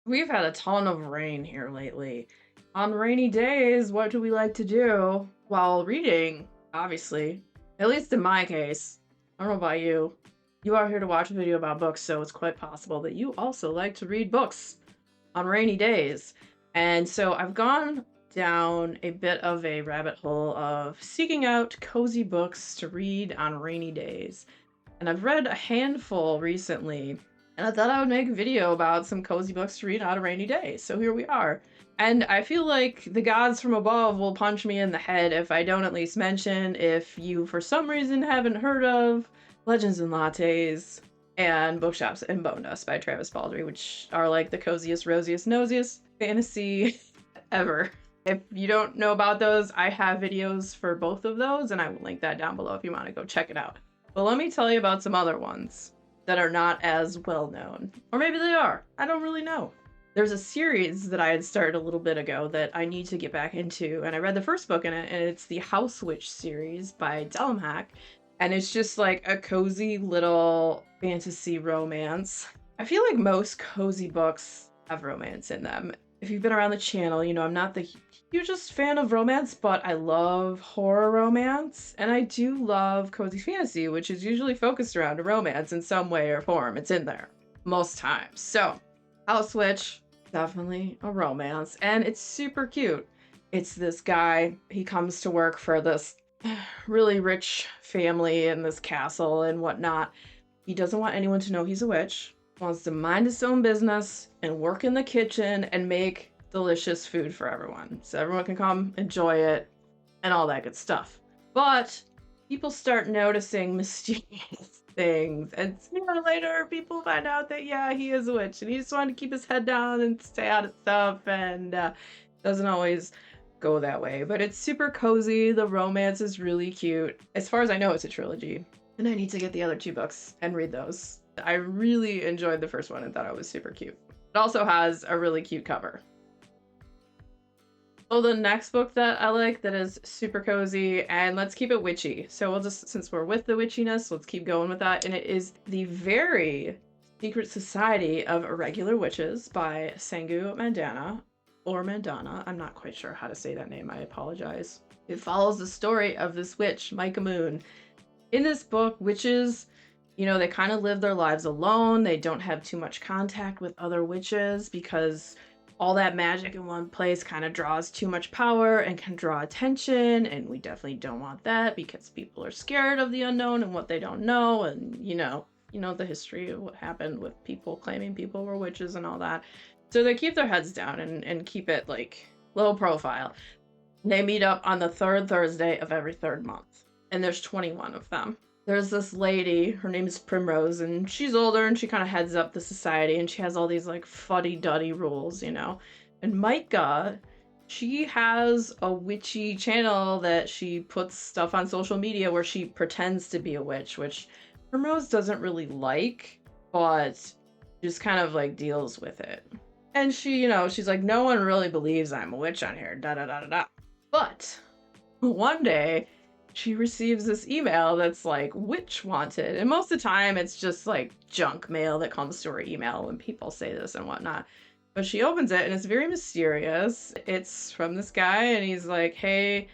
We've had a ton of rain here lately. On rainy days, what do we like to do? While reading, obviously. At least in my case. I don't know about you. You are here to watch a video about books, so it's quite possible that you also like to read books on rainy days. And so I've gone down a bit of a rabbit hole of seeking out cozy books to read on rainy days. And I've read a handful recently, and I thought I would make a video about some cozy books to read on a rainy day. So here we are. And I feel like the gods from above will punch me in the head if I don't at least mention if you, for some reason, haven't heard of Legends and Lattes and Bookshops and Bone Dust by Travis Baldree, which are like the coziest, rosiest, nosiest fantasy ever. If you don't know about those, I have videos for both of those, and I will link that down below if you want to go check it out. But let me tell you about some other ones that are not as well known. Or maybe they are. I don't really know. There's a series that I had started a little bit ago that I need to get back into, and I read the first book in it, and it's the House Witch series by Hack, and it's just like a cozy little fantasy romance. I feel like most cozy books have romance in them. If you've been around the channel, you know I'm not the hugest fan of romance, but I love horror romance, and I do love cozy fantasy, which is usually focused around a romance in some way or form. It's in there most times. So, House Witch, definitely a romance, and it's super cute. It's this guy, he comes to work for this really rich family in this castle and whatnot. He doesn't want anyone to know he's a witch, wants to mind his own business and work in the kitchen and make delicious food for everyone. So everyone can come enjoy it and all that good stuff. But people start noticing mysterious things. And sooner or later, people find out that, yeah, he is a witch. And he just wanted to keep his head down and stay out of stuff. And doesn't always go that way. But it's super cozy. The romance is really cute. As far as I know, it's a trilogy. And I need to get the other two books and read those. I really enjoyed the first one and thought it was super cute. It also has a really cute cover. Oh, the next book that I like that is super cozy, and let's keep it witchy. So we'll just, since we're with the witchiness, let's keep going with that. And it is The Very Secret Society of Irregular Witches by Sangu Mandana, or Mandana. I'm not quite sure how to say that name. I apologize. It follows the story of this witch, Micah Moon. In this book, witches, you know, they kind of live their lives alone. They don't have too much contact with other witches because all that magic in one place kind of draws too much power and can draw attention, and we definitely don't want that because people are scared of the unknown and what they don't know, and you know the history of what happened with people claiming people were witches and all that. So they keep their heads down and keep it like low profile. They meet up on the third Thursday of every third month, and there's 21 of them. There's this lady, her name is Primrose, and she's older and she kind of heads up the society, and she has all these like fuddy-duddy rules, you know. And Micah, she has a witchy channel that she puts stuff on social media where she pretends to be a witch, which Primrose doesn't really like, but just kind of like deals with it. And she, you know, she's like, no one really believes I'm a witch on here, da da da da da. But one day, she receives this email that's like witch wanted, and most of the time it's just like junk mail that comes to her email when people say this and whatnot. But she opens it and it's very mysterious. It's from this guy, and he's like, hey,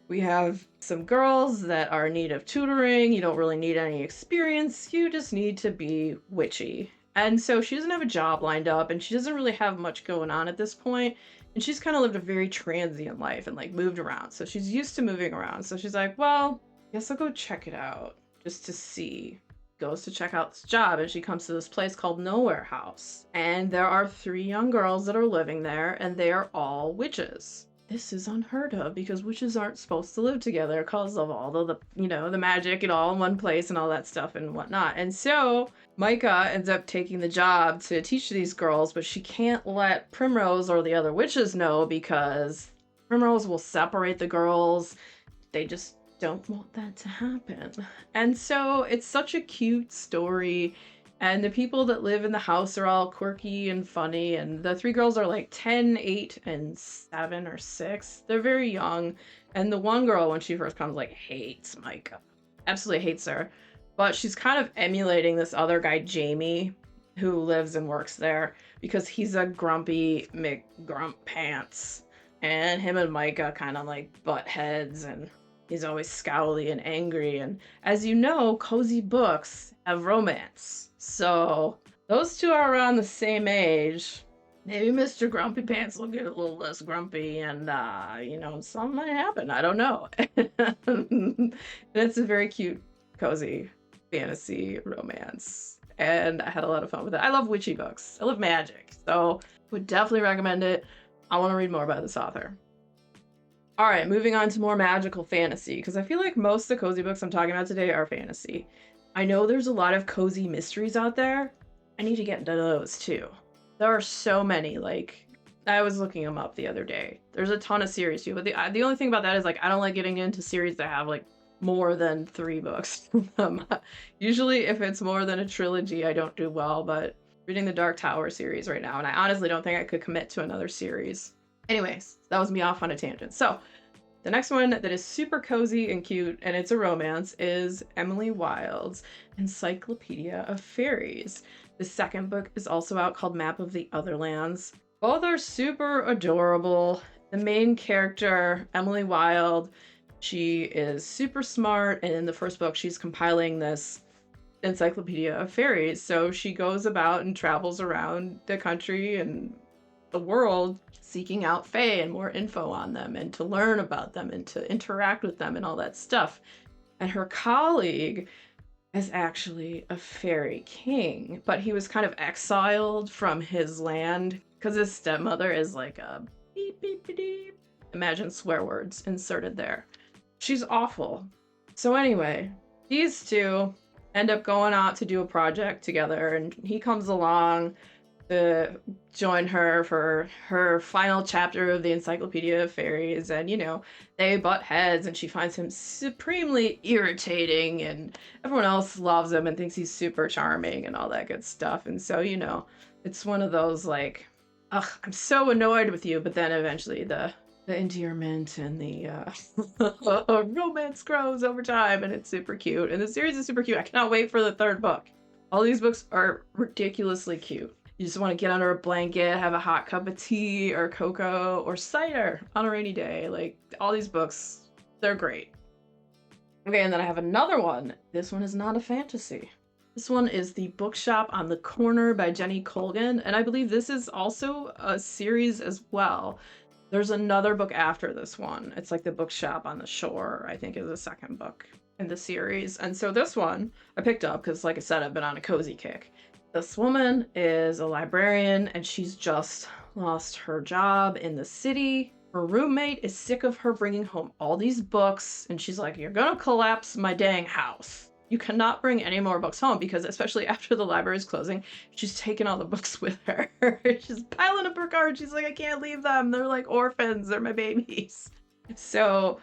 we have some girls that are in need of tutoring. You don't really need any experience, you just need to be witchy. And so she doesn't have a job lined up, and she doesn't really have much going on at this point. And she's kind of lived a very transient life and like moved around. So she's used to moving around. So she's like, well, I guess I'll go check it out just to see. Goes to check out this job, and she comes to this place called Nowhere House. And there are 3 young girls that are living there, and they are all witches. This is unheard of because witches aren't supposed to live together because of all the you know, the magic and all in one place and all that stuff and whatnot. And so Micah ends up taking the job to teach these girls, but she can't let Primrose or the other witches know because Primrose will separate the girls. They just don't want that to happen. And so it's such a cute story. And the people that live in the house are all quirky and funny. And the 3 girls are like 10, 8, and 7 or 6. They're very young. And the one girl, when she first comes, like hates Micah. Absolutely hates her. But she's kind of emulating this other guy, Jamie, who lives and works there. because he's a grumpy McGrump pants. And him and Micah kind of like butt heads, and he's always scowly and angry. And as you know, cozy books have romance. So those two are around the same age. Maybe Mr. Grumpy Pants will get a little less grumpy and, something might happen. I don't know. And it's a very cute, cozy fantasy romance. And I had a lot of fun with it. I love witchy books. I love magic. So would definitely recommend it. I want to read more about this author. All right, moving on to more magical fantasy, because I feel like most of the cozy books I'm talking about today are fantasy. I know there's a lot of cozy mysteries out there. I need to get into those too. There are so many, like, I was looking them up the other day. There's a ton of series too, but the only thing about that is, like, I don't like getting into series that have, like, more than 3 books. Usually, if it's more than a trilogy, I don't do well, but reading the Dark Tower series right now, and I honestly don't think I could commit to another series. Anyways, that was me off on a tangent. So, the next one that is super cozy and cute, and it's a romance, is Emily Wilde's Encyclopedia of Fairies. The second book is also out, called Map of the Otherlands. Both are super adorable. The main character, Emily Wilde, she is super smart, and in the first book, she's compiling this Encyclopedia of Fairies. So she goes about and travels around the country and the world seeking out fae and more info on them, and to learn about them and to interact with them and all that stuff. And her colleague is actually a fairy king, but he was kind of exiled from his land because his stepmother is like a beep beep beep beep. Imagine swear words inserted there. She's awful. So anyway, these two end up going out to do a project together, and he comes along to join her for her final chapter of the Encyclopedia of Fairies, and they butt heads, and she finds him supremely irritating, and everyone else loves him and thinks he's super charming and all that good stuff. And so it's one of those, like, ugh, I'm so annoyed with you, but then eventually the endearment and the romance grows over time, and it's super cute, and the series is super cute. I cannot wait for the third book. All these books are ridiculously cute. You just want to get under a blanket, have a hot cup of tea or cocoa or cider on a rainy day. Like, all these books, they're great. Okay, and then I have another one. This one is not a fantasy. This one is The Bookshop on the Corner by Jenny Colgan, and I believe this is also a series as well. There's another book after this one. It's like The Bookshop on the Shore, I think, is the second book in the series. And so this one I picked up because, like I said, I've been on a cozy kick. This woman is a librarian, and she's just lost her job in the city. Her roommate is sick of her bringing home all these books, and she's like, "You're gonna collapse my dang house. You cannot bring any more books home," because especially after the library's closing, she's taken all the books with her. She's piling up her cart. She's like, "I can't leave them. They're like orphans. They're my babies." So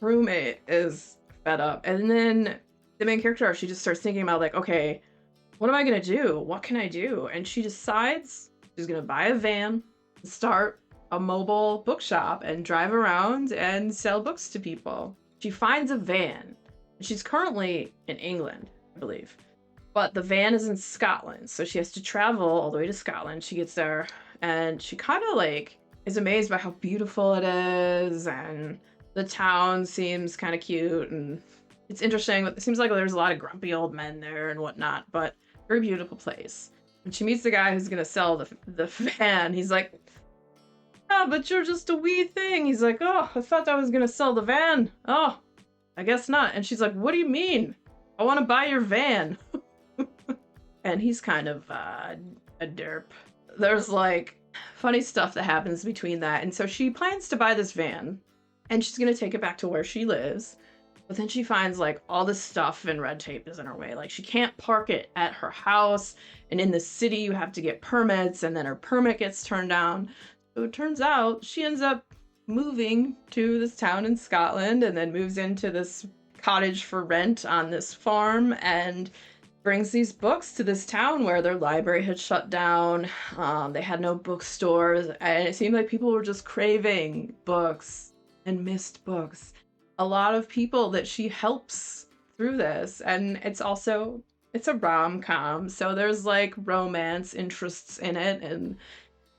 roommate is fed up. And then the main character, she just starts thinking about, like, okay, what am I gonna do? What can I do? And she decides she's gonna buy a van, start a mobile bookshop, and drive around and sell books to people. She finds a van. She's currently in England, I believe, but the van is in Scotland, so she has to travel all the way to Scotland. She gets there, and she kind of like is amazed by how beautiful it is, and the town seems kind of cute, and it's interesting. It seems like there's a lot of grumpy old men there and whatnot, but very beautiful place. And she meets the guy who's gonna sell the van. He's like, "Oh, but you're just a wee thing." He's like, "Oh, I thought I was gonna sell the van. Oh, I guess not." And she's like, "What do you mean? I want to buy your van." And he's kind of a derp. There's like funny stuff that happens between that. And so she plans to buy this van, and she's gonna take it back to where she lives. But then she finds like all this stuff and red tape is in her way. Like, she can't park it at her house, and in the city you have to get permits, and then her permit gets turned down. So it turns out she ends up moving to this town in Scotland, and then moves into this cottage for rent on this farm, and brings these books to this town where their library had shut down. They had no bookstores, and it seemed like people were just craving books and missed books. A lot of people that she helps through this, and it's it's a rom-com, so there's like romance interests in it, and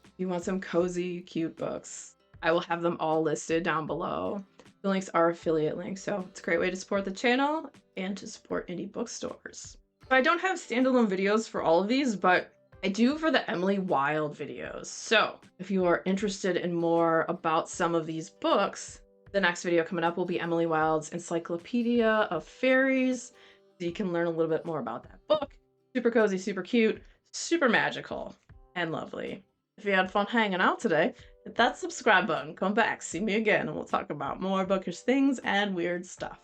if you want some cozy, cute books, I will have them all listed down below. The links are affiliate links, so it's a great way to support the channel and to support indie bookstores. So I don't have standalone videos for all of these, but I do for the Emily Wilde videos. So if you are interested in more about some of these books, the next video coming up will be Emily Wilde's Encyclopedia of Fairies. So you can learn a little bit more about that book. Super cozy, super cute, super magical, and lovely. If you had fun hanging out today, hit that subscribe button, come back, see me again, and we'll talk about more bookish things and weird stuff.